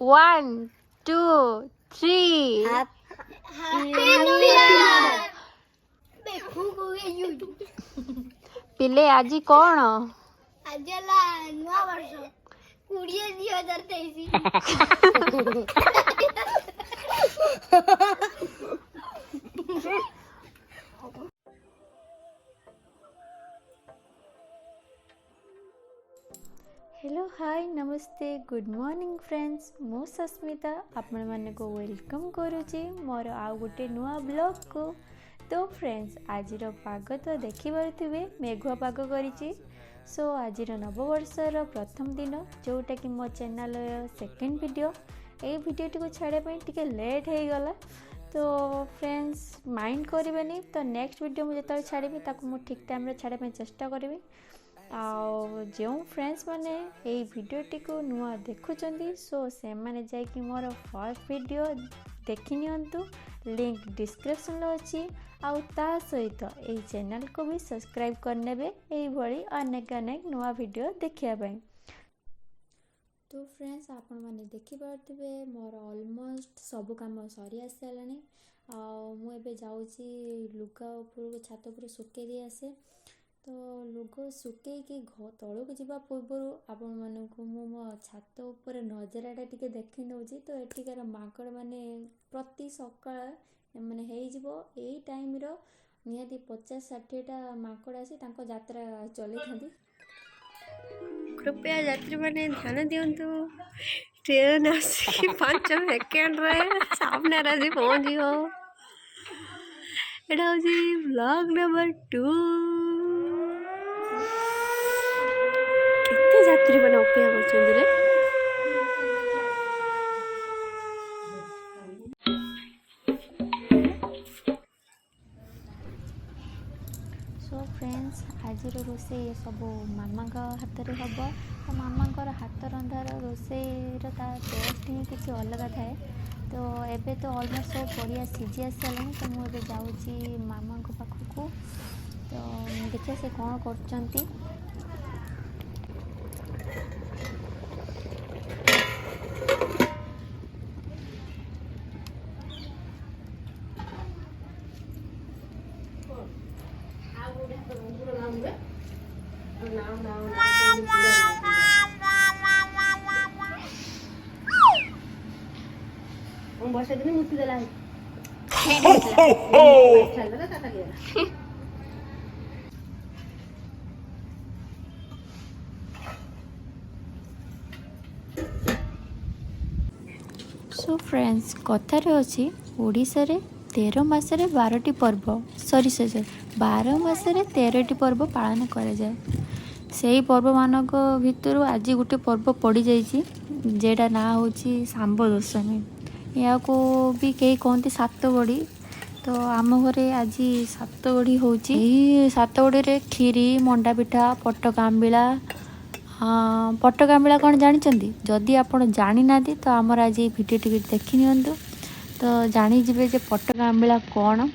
1 2 3 पिले आज कौन आज नुआ वर्ष 2023 हेलो हाय नमस्ते गुड मॉर्निंग फ्रेंड्स मो सस्मिता आपण माने को वेलकम करुची मोर आउ गोटे नुआ ब्लॉग को। तो फ्रेंड्स आज पाग तो देखि पारुथिबे मेघुआ पाग करिची। सो आज नववर्षर प्रथम दिन जोटा कि मो चैनल सेकेंड वीडियो ए वीडियोटी को छाड़ा टिके लेट हो गला। तो फ्रेंड्स माइंड करेंगे तो नेक्स्ट वीडियो मुझे जो छाड़ी ताकू मु ठीक टाइम रे छाड़ा चेष्टा करी। जो फ्रेंड्स माने ये वीडियोटी को नुआ देखुचंदी सो से माने जाय कि मोर फर्स्ट वीडियो देखि नियंतु लिंक डिस्क्रिप्शन लो अछि आउ ता सहित ए चैनल को भी सब्सक्राइब करनेबे एई भली अनेक अनेक नुआ वीडियो देखिया पई। तो फ्रेंड्स आपण माने देखि पारथिबे मोर ऑलमोस्ट सब काम सरी आसलानी। मु एबे जाउची लुगा ऊपर छात ऊपर सुके दी आसे। तो लुग सुके तलू को जीवा पूर्व आपण मानक मो छात उपर नजराटा टिके देखि नउची। तो एठिकार माकड़ माने प्रति सकाळ माने हेई जिवो एई टाइम रो निहाती 50-60टा माकड़ आसी तांको यात्रा चली थांदी। कृपया यात्री माने ध्यान दियंतु ट्रेन आसी 5 सेकेंड रे सामने राजी पहुंची हो। एटा होची ब्लॉग नंबर 2 कितने यात्री माने अपेक्षा करछन रे। सो फ्रेंड्स आज रोषे सब मामा हाथ में हम। तो मामा हाथ रंधार रोषेर टेस्ट ही किसी अलग थाए। तो एबे तो ऑलमोस्ट सब बढ़िया सीझी आसाला। तो मुझे जाऊँगी मामा पाखक। तो देखिए से कौन कर वर्षा दिन मुक्ति देला है। सो फ्रेंड्स कथार अच्छी ओडिशा रे 13 मासरे 12टी पर्व सॉरी 12 मासरे 13टी पर्व पालन करा जाए। से पर्व मानक भितर आज गोटे पर्व पड़ जाइए जेटा ना हूँ सांब दशमी। या को भी कई कहते सातगढ़ी। तो आम घरे आज सातगढ़ी हूँ। सातगढ़ी रे खीरी मंडा पिठा पटकाम्बिला। पटकाम्बिला कौन जानते जदि आप जानी ना तो आमर आज भिडियो टिके देखी नियंतु तो जानीजे जे पटकाम्बिला कौन।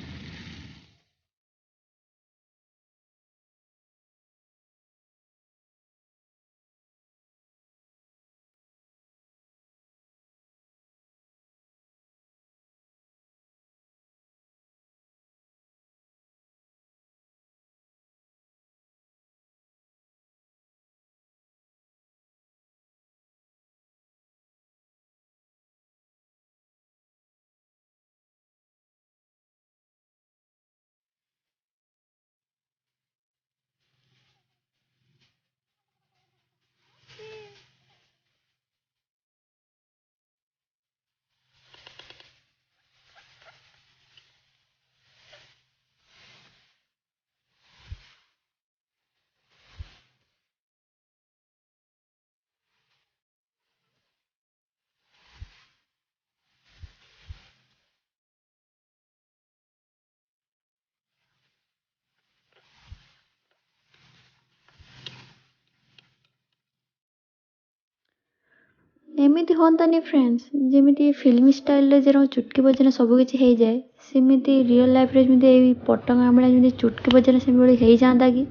एमती हाँतानी फ्रेंड्स जमी फिल्म स्टाइल जो चुटकी बजाना सबकि हो जाए सेमती रियल लाइफ रे पटकाम्बिला जमी चुटकी बजाना से हो जाता कि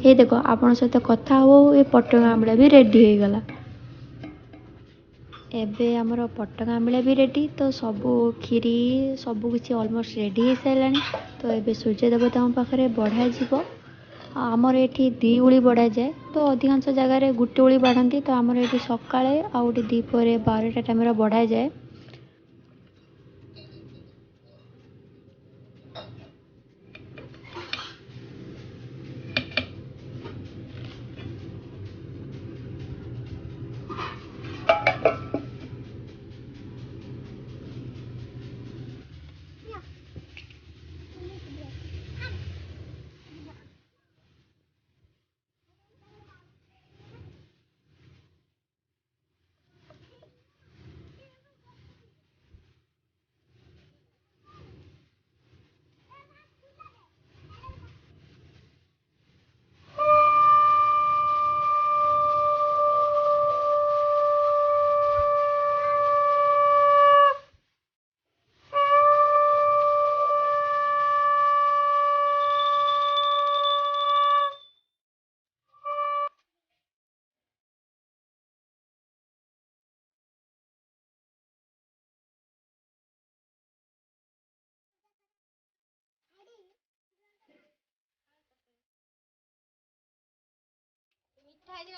ये देख आपण सहित कथा हो ये पटकाम्बिला भी रेडी हो गला। ଏବେ ଆମର ପଟକା ଆମ୍ବିଳା ବି ରେଡ଼ି। ତ ସବୁ କ୍ଷୀରି ସବୁ କିଛି ଅଲମୋଷ୍ଟ ରେଡ଼ି ହେଇସାରିଲାଣି। ତ ଏବେ ସୂର୍ଯ୍ୟ ଦେବତାଙ୍କ ପାଖରେ ବଢ଼ାଯିବ। ଆମର ଏଠି 2 ଓଳି ବଢ଼ାଯାଏ। ତ ଅଧିକାଂଶ ଜାଗାରେ 1 ଓଳି ବାଢ଼ନ୍ତି। ତ ଆମର ଏଠି ସକାଳେ ଆଉ ଗୋଟେ ଦ୍ୱିପହରେ 12ଟା ଟାଇମ୍ରେ ବଢ଼ାଯାଏ। ମିଠା ହେଇଯିବ